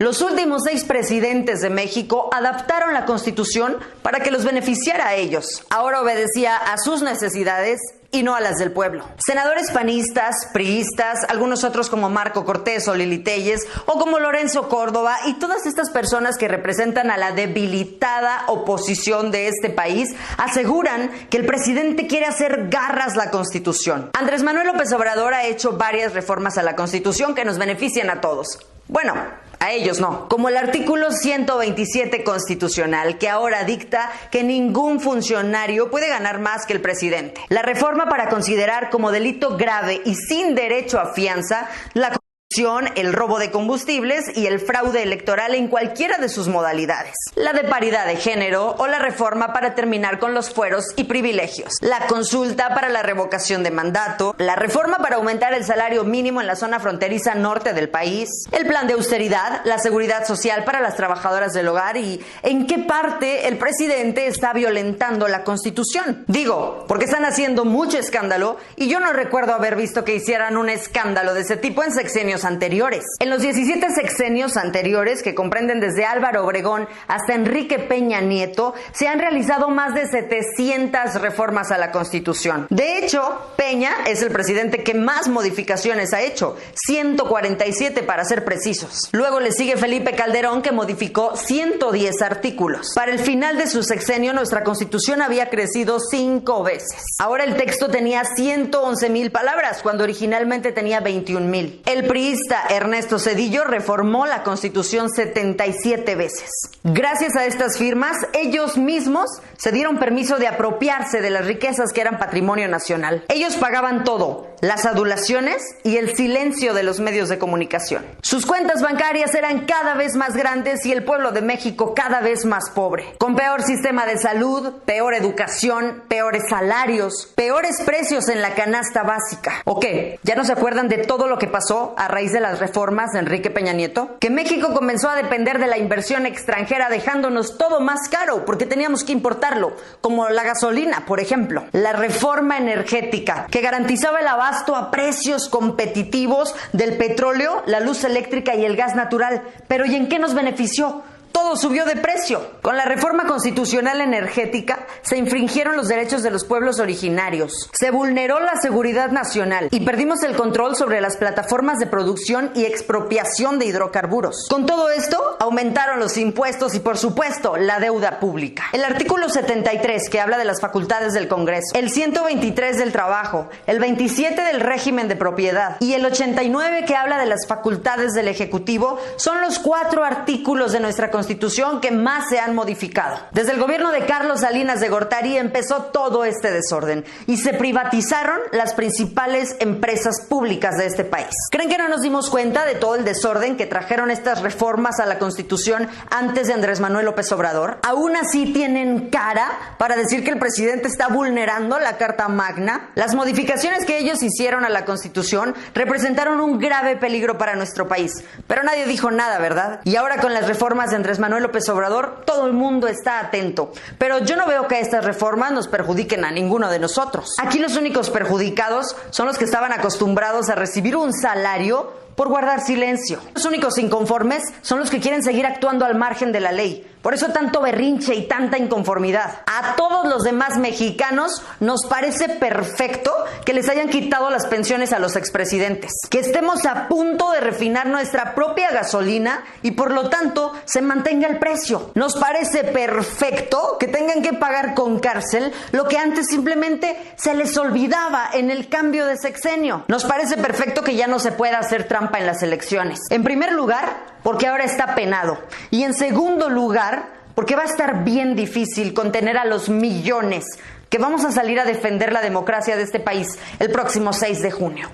Los últimos 6 presidentes de México adaptaron la Constitución para que los beneficiara a ellos. Ahora obedecía a sus necesidades y no a las del pueblo. Senadores panistas, priistas, algunos otros como Marco Cortés o Lili Téllez o como Lorenzo Córdoba y todas estas personas que representan a la debilitada oposición de este país aseguran que el presidente quiere hacer garras la Constitución. Andrés Manuel López Obrador ha hecho varias reformas a la Constitución que nos benefician a todos. Bueno, a ellos no, como el artículo 127 constitucional, que ahora dicta que ningún funcionario puede ganar más que el presidente. La reforma para considerar como delito grave y sin derecho a fianza la corrupción, el robo de combustibles y el fraude electoral en cualquiera de sus modalidades. La de paridad de género o la reforma para terminar con los fueros y privilegios. La consulta para la revocación de mandato. La reforma para aumentar el salario mínimo en la zona fronteriza norte del país. El plan de austeridad, la seguridad social para las trabajadoras del hogar y en qué parte el presidente está violentando la Constitución. Digo, porque están haciendo mucho escándalo y yo no recuerdo haber visto que hicieran un escándalo de ese tipo en sexenios anteriores. En los 17 sexenios anteriores, que comprenden desde Álvaro Obregón hasta Enrique Peña Nieto, se han realizado más de 700 reformas a la Constitución. De hecho, Peña es el presidente que más modificaciones ha hecho, 147 para ser precisos. Luego le sigue Felipe Calderón, que modificó 110 artículos. Para el final de su sexenio, nuestra Constitución había crecido 5 veces. Ahora el texto tenía 111,000 palabras, cuando originalmente tenía 21,000. El priista Ernesto Zedillo reformó la Constitución 77 veces. Gracias a estas firmas, ellos mismos se dieron permiso de apropiarse de las riquezas que eran patrimonio nacional. Ellos pagaban todo, las adulaciones y el silencio de los medios de comunicación. Sus cuentas bancarias eran cada vez más grandes y el pueblo de México cada vez más pobre. Con peor sistema de salud, peor educación, peores salarios, peores precios en la canasta básica. ¿O qué? ¿Ya no se acuerdan de todo lo que pasó a raíz de las reformas de Enrique Peña Nieto? Que México comenzó a depender de la inversión extranjera, dejándonos todo más caro porque teníamos que importarlo, como la gasolina, por ejemplo. La reforma energética, que garantizaba el abasto a precios competitivos del petróleo, la luz eléctrica y el gas natural. Pero ¿y en qué nos benefició? Todo subió de precio. Con la reforma constitucional energética se infringieron los derechos de los pueblos originarios, se vulneró la seguridad nacional y perdimos el control sobre las plataformas de producción y expropiación de hidrocarburos. Con todo esto, aumentaron los impuestos y, por supuesto, la deuda pública. El artículo 73, que habla de las facultades del Congreso, el 123 del trabajo, el 27 del régimen de propiedad y el 89, que habla de las facultades del Ejecutivo, son los 4 artículos de nuestra Constitución que más se han modificado. Desde el gobierno de Carlos Salinas de Gortari empezó todo este desorden y se privatizaron las principales empresas públicas de este país. ¿Creen que no nos dimos cuenta de todo el desorden que trajeron estas reformas a la Constitución antes de Andrés Manuel López Obrador? Aún así tienen cara para decir que el presidente está vulnerando la Carta Magna. Las modificaciones que ellos hicieron a la Constitución representaron un grave peligro para nuestro país, pero nadie dijo nada, ¿verdad? Y ahora con las reformas de Andrés Manuel López Obrador, todo el mundo está atento. Pero yo no veo que estas reformas nos perjudiquen a ninguno de nosotros. Aquí los únicos perjudicados son los que estaban acostumbrados a recibir un salario por guardar silencio. Los únicos inconformes son los que quieren seguir actuando al margen de la ley. Por eso tanto berrinche y tanta inconformidad. A todos los demás mexicanos nos parece perfecto que les hayan quitado las pensiones a los expresidentes, que estemos a punto de refinar nuestra propia gasolina y por lo tanto se mantenga el precio. Nos parece perfecto que tengan que pagar con cárcel lo que antes simplemente se les olvidaba en el cambio de sexenio. Nos parece perfecto que ya no se pueda hacer trampa en las elecciones. En primer lugar, porque ahora está penado. Y en segundo lugar, porque va a estar bien difícil contener a los millones que vamos a salir a defender la democracia de este país el próximo 6 de junio.